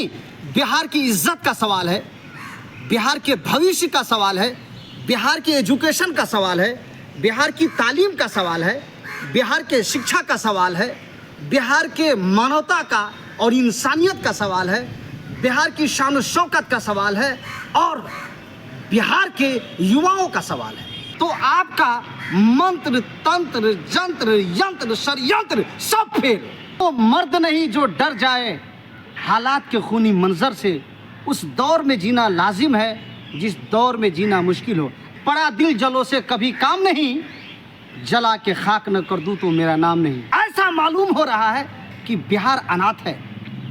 नहीं, बिहार की इज्जत का सवाल है, बिहार के भविष्य का सवाल है, बिहार के एजुकेशन का सवाल है, बिहार की तालीम का सवाल है, बिहार के शिक्षा का सवाल है, बिहार के मानवता का और इंसानियत का सवाल है, बिहार की शान शौकत का सवाल है और बिहार के युवाओं का सवाल है। तो आपका मंत्र तंत्र जंत्र यंत्र षड्यंत्र सब फेल। वो मर्द नहीं जो डर जाए हालात के खूनी मंजर से, उस दौर में जीना लाजिम है जिस दौर में जीना मुश्किल हो। पड़ा दिल जलो से कभी काम नहीं, जला के खाक न कर दूं तो मेरा नाम नहीं। ऐसा मालूम हो रहा है कि बिहार अनाथ है,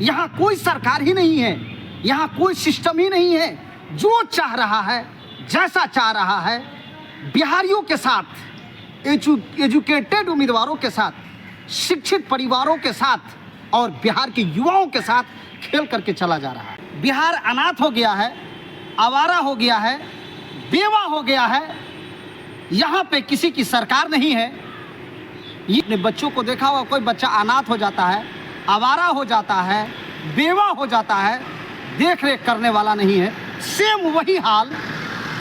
यहाँ कोई सरकार ही नहीं है, यहाँ कोई सिस्टम ही नहीं है। जो चाह रहा है जैसा चाह रहा है, बिहारियों के साथ, एजुकेटेड उम्मीदवारों के साथ, शिक्षित परिवारों के साथ और बिहार के युवाओं के साथ खेल करके चला जा रहा है। बिहार अनाथ हो गया है, आवारा हो गया है, बेवा हो गया है। यहाँ पे किसी की सरकार नहीं है। ये अपने बच्चों को देखा होगा, कोई बच्चा अनाथ हो जाता है, आवारा हो जाता है, बेवा हो जाता है, देख रेख करने वाला नहीं है। सेम वही हाल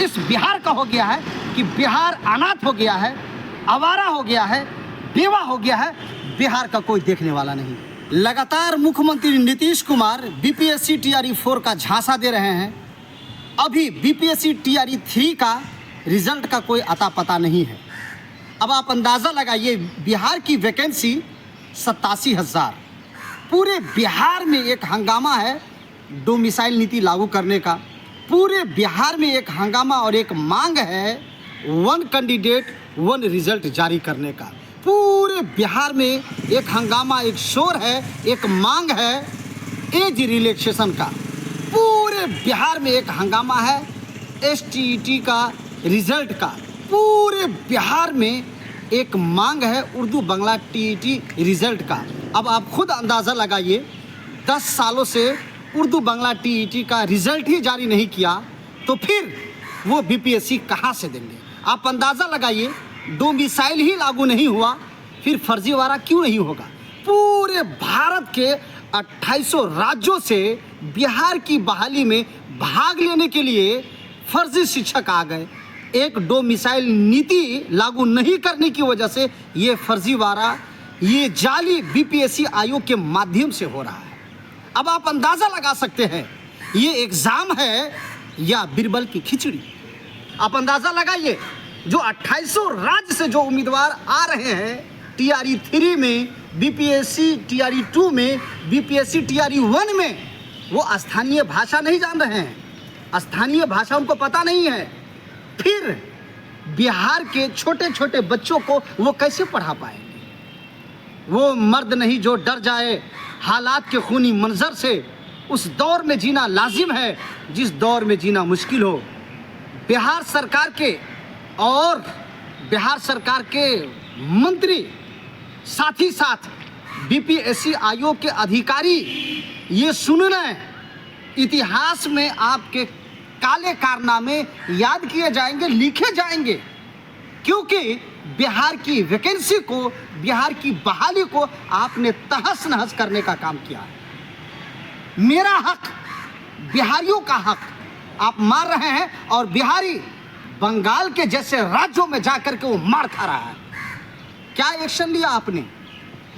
इस बिहार का हो गया है कि बिहार अनाथ हो गया है, आवारा हो गया है, बेवा हो गया है, बिहार का कोई देखने वाला नहीं। लगातार मुख्यमंत्री नीतीश कुमार बीपीएससी टीआरई 4 का झांसा दे रहे हैं। अभी बीपीएससी टीआरई 3 का रिजल्ट का कोई अता पता नहीं है। अब आप अंदाज़ा लगाइए, बिहार की वैकेंसी 87,000। पूरे बिहार में एक हंगामा है डोमिसाइल नीति लागू करने का। पूरे बिहार में एक हंगामा और एक मांग है 1 कैंडिडेट 1 रिजल्ट जारी करने का। पूरे बिहार में एक हंगामा, एक शोर है, एक मांग है एज रिलैक्सेशन का। पूरे बिहार में एक हंगामा है एसटीईटी का रिजल्ट का। पूरे बिहार में एक मांग है उर्दू बांग्ला टीईटी रिजल्ट का। अब आप खुद अंदाज़ा लगाइए, 10 सालों से उर्दू बांग्ला टीईटी का रिजल्ट ही जारी नहीं किया तो फिर वो बीपीएससी कहाँ से देंगे? आप अंदाज़ा लगाइए, डोमिसाइल ही लागू नहीं हुआ फिर फर्जीवाड़ा क्यों नहीं होगा? पूरे भारत के 2800 राज्यों से बिहार की बहाली में भाग लेने के लिए फर्जी शिक्षक आ गए। एक डोमिसाइल नीति लागू नहीं करने की वजह से ये फर्जीवाड़ा, ये जाली बीपीएससी आयोग के माध्यम से हो रहा है। अब आप अंदाज़ा लगा सकते हैं ये एग्ज़ाम है या बिरबल की खिचड़ी। आप अंदाज़ा लगाइए, जो 2800 राज्य से जो उम्मीदवार आ रहे हैं टीआरई 3 में, बीपीएससी टीआरई 2 में, बीपीएससी टीआरई 1 में, वो स्थानीय भाषा नहीं जान रहे हैं, स्थानीय भाषा उनको पता नहीं है। फिर बिहार के छोटे छोटे बच्चों को वो कैसे पढ़ा पाएंगे? वो मर्द नहीं जो डर जाए हालात के खूनी मंजर से, उस दौर में जीना लाजिम है जिस दौर में जीना मुश्किल हो। बिहार सरकार के और बिहार सरकार के मंत्री, साथ ही साथ बीपीएससी आयोग के अधिकारी ये सुन रहे, इतिहास में आपके काले कारनामे याद किए जाएंगे, लिखे जाएंगे, क्योंकि बिहार की वैकेंसी को, बिहार की बहाली को आपने तहस नहस करने का काम किया है। मेरा हक, बिहारियों का हक आप मार रहे हैं और बिहारी बंगाल के जैसे राज्यों में जाकर के वो मार खा रहा है। क्या एक्शन लिया आपने?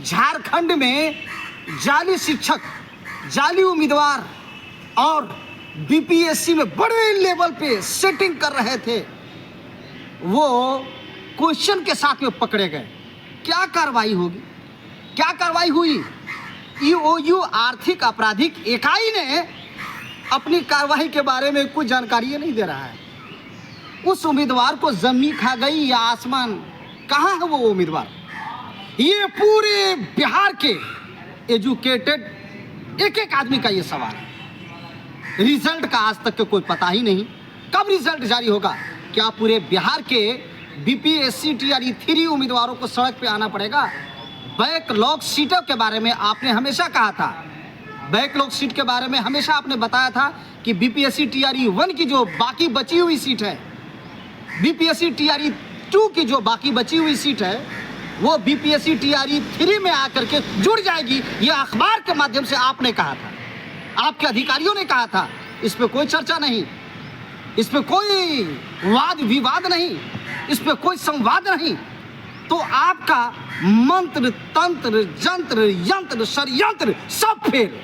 झारखंड में जाली शिक्षक, जाली उम्मीदवार और बीपीएससी में बड़े लेवल पे सेटिंग कर रहे थे, वो क्वेश्चन के साथ में पकड़े गए। क्या कार्रवाई होगी? क्या कार्रवाई हुई? ईओयू आर्थिक आपराधिक इकाई ने अपनी कार्रवाई के बारे में कोई जानकारी नहीं दे रहा है। उस उम्मीदवार को जमीन खा गई या आसमान? कहाँ है वो उम्मीदवार? ये पूरे बिहार के एजुकेटेड एक एक आदमी का ये सवाल है। रिजल्ट का आज तक के कोई पता ही नहीं, कब रिजल्ट जारी होगा? क्या पूरे बिहार के बीपीएससी टीआरई 3 उम्मीदवारों को सड़क पे आना पड़ेगा? बैकलॉग सीटों के बारे में आपने हमेशा कहा था, बैकलॉग सीट के बारे में हमेशा आपने बताया था कि बीपीएससी टीआरई 1 की जो बाकी बची हुई सीट है, बीपीएससी टीआरई 2 की जो बाकी बची हुई सीट है, वो बीपीएससी टीआरई 3 में आकर के जुड़ जाएगी। ये अखबार के माध्यम से आपने कहा था। आपके अधिकारियों ने कहा था इस पे कोई चर्चा नहीं, इस पे कोई वाद विवाद नहीं, इस पे कोई संवाद नहीं। तो आपका मंत्र तंत्र जंत्र यंत्र षड्यंत्र सब फेल।